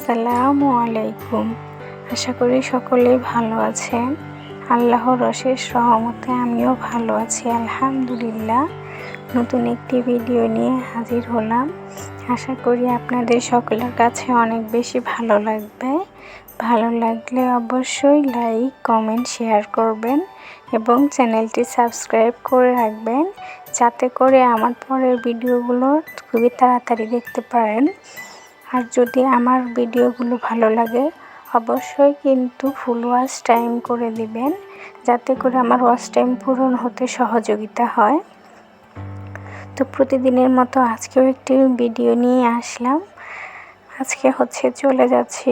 আসসালামু আলাইকুম। আশা করি সকলেই ভালো আছেন। আল্লাহর অশেষ রহমতে আমিও ভালো আছি আলহামদুলিল্লাহ। নতুন একটি ভিডিও নিয়ে হাজির হলাম। আশা করি আপনাদের সকলের কাছে অনেক বেশি ভালো লাগবে। ভালো লাগলে অবশ্যই লাইক, কমেন্ট, শেয়ার করবেন এবং চ্যানেলটি সাবস্ক্রাইব করে রাখবেন, যাতে করে আমার পরের ভিডিওগুলো খুবই তাড়াতাড়ি দেখতে পারেন। আর যদি আমার ভিডিওগুলো ভালো লাগে অবশ্যই কিন্তু ফুল ওয়াচ টাইম করে দিবেন, যাতে করে আমার ওয়াচ টাইম পূরণ হতে সহযোগিতা হয়। তো প্রতিদিনের মতো আজকেও একটি ভিডিও নিয়ে আসলাম। আজকে চলে যাচ্ছি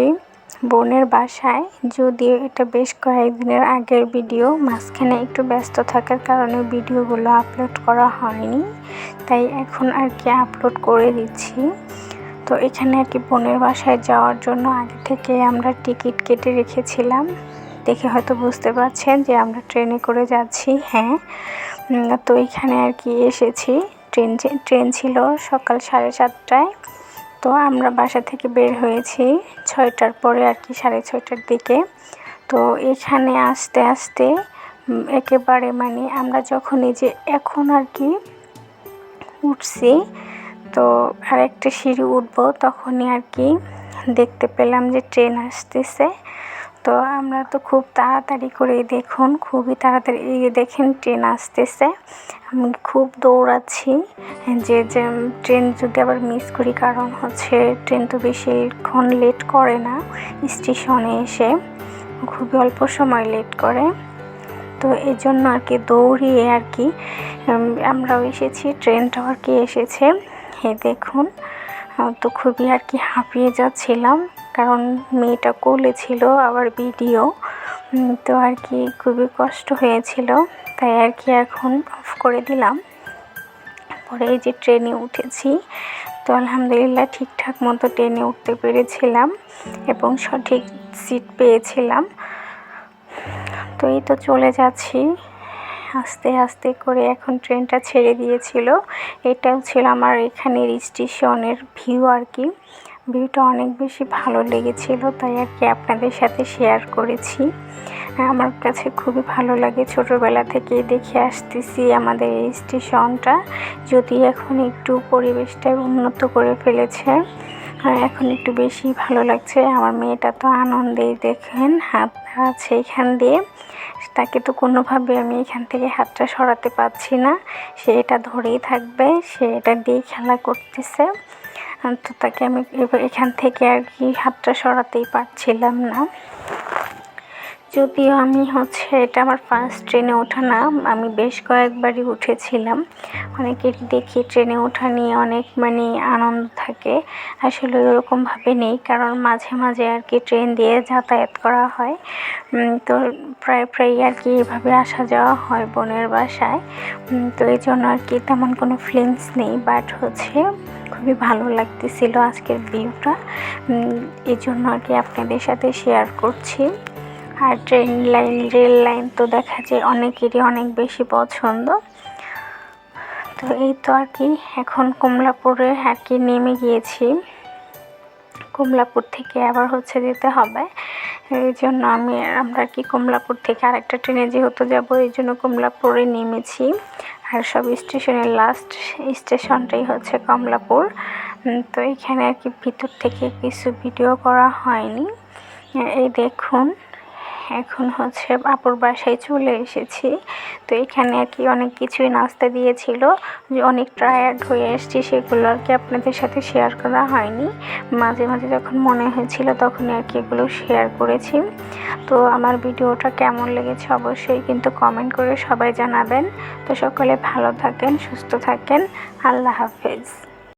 বোনের বাসায়। যদিও এটা বেশ কয়েকদিনের আগের ভিডিও, মাঝখানে একটু ব্যস্ত থাকার কারণে ভিডিওগুলো আপলোড করা হয়নি, তাই এখন আপলোড করে দিচ্ছি। তো এখানে বোনের বাসায় যাওয়ার জন্য আগে থেকে আমরা টিকিট কেটে রেখেছিলাম। দেখে হয়তো বুঝতে পারছেন যে আমরা ট্রেনে করে যাচ্ছি। তো এখানে এসেছি। ট্রেন ছিল সকাল 7:30টায়। তো আমরা বাসা থেকে বের হয়েছি 6টার পরে 6:30টার দিকে। তো এখানে আস্তে আস্তে একেবারে আমরা যখন এখন উঠছি, তো আরেকটা সিঁড়ি উঠবো, তখনই দেখতে পেলাম যে ট্রেন আসতেছে। তো আমরা তো খুব তাড়াতাড়ি করে খুবই তাড়াতাড়ি দেখেন ট্রেন আসতেছে। আমি খুব দৌড়াচ্ছি যে ট্রেন যদি আবার মিস করি, কারণ ট্রেন তো বেশিক্ষণ লেট করে না, স্টেশনে এসে খুবই অল্প সময় লেট করে। তো এই জন্য দৌড়িয়ে আমরাও এসেছি, ট্রেনটাও এসেছে। দেখুন, তো খুবই হাঁপিয়ে যাচ্ছিলাম, কারণ মেয়েটা কোলে ছিল, আবার ভিডিও, তো খুবই কষ্ট হয়েছিল। তাই এখন অফ করে দিলাম। পরে এই যে ট্রেনে উঠেছি, তো আলহামদুলিল্লাহ ঠিকঠাক মতো ট্রেনে উঠতে পেরেছিলাম এবং সঠিক সিট পেয়েছিলাম। তো এই তো চলে যাচ্ছি আস্তে আস্তে করে। এখন ট্রেনটা ছেড়ে দিয়েছিল। এটাও ছিল আমার এখানের স্টেশনের ভিউ। ভিউটা অনেক বেশি ভালো লেগেছিল, তাই আপনাদের সাথে শেয়ার করেছি। আমার কাছে খুবই ভালো লাগে, ছোটোবেলা থেকেই দেখে আসতেছি আমাদের এই স্টেশনটা। যদি এখন একটু পরিবেশটা উন্নত করে ফেলেছে, এখন একটু বেশি ভালো লাগছে। আমার মেয়েটা তো আনন্দেই, দেখেন হাত আছে এখান দিয়ে, তাকে তো কোনোভাবে আমি এখান থেকে হাতটা সরাতে পারছি না। সে এটা ধরেই থাকবে, সে এটা দিয়ে খেলা করতেছে। তো তাকে আমি এখান থেকে হাতটা সরাতেই পারছিলাম না। যদিও আমি এটা আমার ফার্স্ট ট্রেনে ওঠা না, আমি বেশ কয়েকবারই উঠেছিলাম। অনেকেরই দেখি ট্রেনে ওঠা নিয়ে অনেক আনন্দ থাকে। আসলে ওরকমভাবে নেই, কারণ মাঝে মাঝে ট্রেন দিয়ে যাতায়াত করা হয়। তো প্রায় এভাবে আসা যাওয়া হয় বোনের বাসায়। তো এই জন্য তেমন কোনো ফিলিংস নেই, বাট খুবই ভালো লাগতেছিল আজকের ভিউটা। এই জন্য আপনাদের সাথে শেয়ার করছি। আর রেল লাইন তো দেখা যায় অনেকেরই অনেক বেশি পছন্দ। তো এই তো এখন কমলাপুরে নেমে গিয়েছি। কমলাপুর থেকে আবার যেতে হবে, এই জন্য আমরা কমলাপুর থেকে আরেকটা ট্রেনে যেহেতু যাব, এই জন্য কমলাপুরে নেমেছি। আর সব স্টেশনের লাস্ট স্টেশনটাই কমলাপুর। তো এখানে ভিতর থেকে কিছু ভিডিও করা হয়নি। এই দেখুন, এখন আপুর বাসায় চলে এসেছি। তো এখানে অনেক কিছুই নাস্তা দিয়েছিল, যে অনেক টায়ার্ড হয়ে এসেছি, সেগুলো আপনাদের সাথে শেয়ার করা হয়নি। মাঝে মাঝে যখন মনে হয়েছিল তখনই এগুলো শেয়ার করেছি। তো আমার ভিডিওটা কেমন লেগেছে অবশ্যই কিন্তু কমেন্ট করে সবাই জানাবেন। তো সকলে ভালো থাকেন, সুস্থ থাকেন। আল্লাহ হাফেজ।